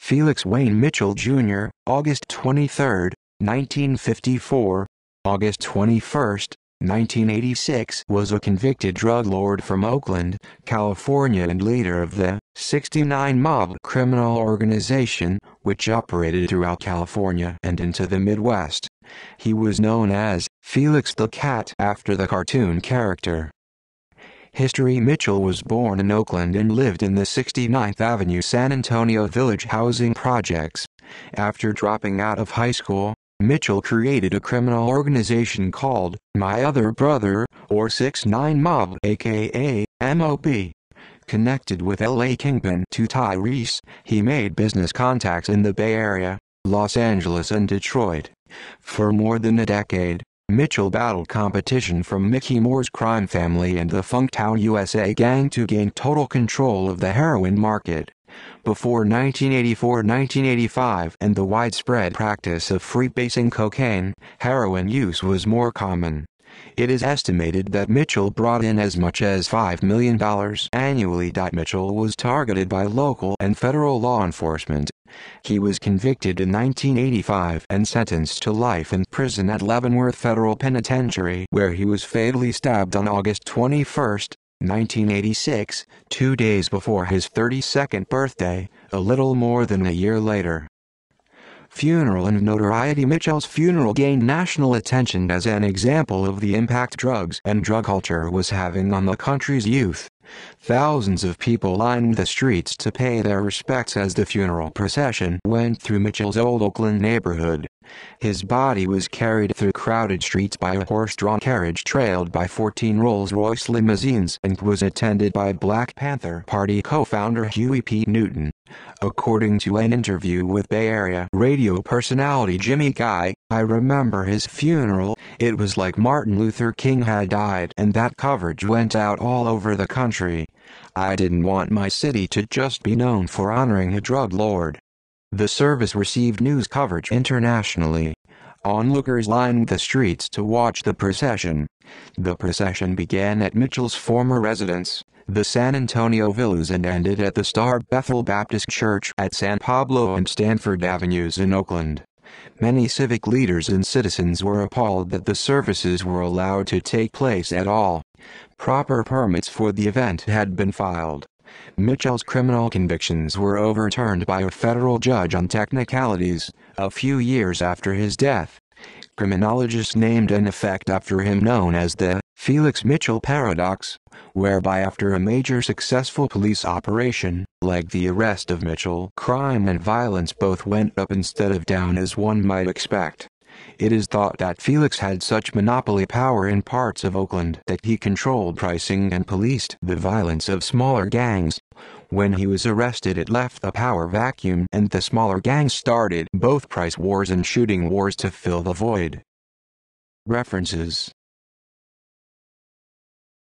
Felix Wayne Mitchell Jr., August 23, 1954, August 21, 1986, was a convicted drug lord from Oakland, California and leader of the '69 Mob criminal organization, which operated throughout California and into the Midwest. He was known as Felix the Cat after the cartoon character. History: Mitchell was born in Oakland and lived in the 69th Avenue San Antonio Village housing projects. After dropping out of high school, Mitchell created a criminal organization called My Other Brother, or 6ix9ine Mob, aka MOB. Connected with LA kingpin Tyrese, he made business contacts in the Bay Area, Los Angeles and Detroit. For more than a decade, Mitchell battled competition from Mickey Moore's crime family and the Funktown USA gang to gain total control of the heroin market. Before 1984-1985 and the widespread practice of freebasing cocaine, heroin use was more common. It is estimated that Mitchell brought in as much as $5 million annually. Mitchell was targeted by local and federal law enforcement. He was convicted in 1985 and sentenced to life in prison at Leavenworth Federal Penitentiary, where he was fatally stabbed on August 21, 1986, 2 days before his 32nd birthday, a little more than a year later. Funeral and notoriety: Mitchell's funeral gained national attention as an example of the impact drugs and drug culture was having on the country's youth. Thousands of people lined the streets to pay their respects as the funeral procession went through Mitchell's old Oakland neighborhood. His body was carried through crowded streets by a horse-drawn carriage trailed by 14 Rolls-Royce limousines and was attended by Black Panther Party co-founder Huey P. Newton. According to an interview with Bay Area radio personality Jimmy Guy, "I remember his funeral, it was like Martin Luther King had died, and that coverage went out all over the country. I didn't want my city to just be known for honoring a drug lord." The service received news coverage internationally. Onlookers lined the streets to watch the procession. The procession began at Mitchell's former residence, the San Antonio Villas, and ended at the Star Bethel Baptist Church at San Pablo and Stanford Avenues in Oakland. Many civic leaders and citizens were appalled that the services were allowed to take place at all. Proper permits for the event had been filed. Mitchell's criminal convictions were overturned by a federal judge on technicalities, a few years after his death. Criminologists named an effect after him known as the Felix Mitchell paradox, whereby after a major successful police operation, like the arrest of Mitchell, crime and violence both went up instead of down, as one might expect. It is thought that Felix had such monopoly power in parts of Oakland that he controlled pricing and policed the violence of smaller gangs. When he was arrested, it left a power vacuum, and the smaller gangs started both price wars and shooting wars to fill the void. References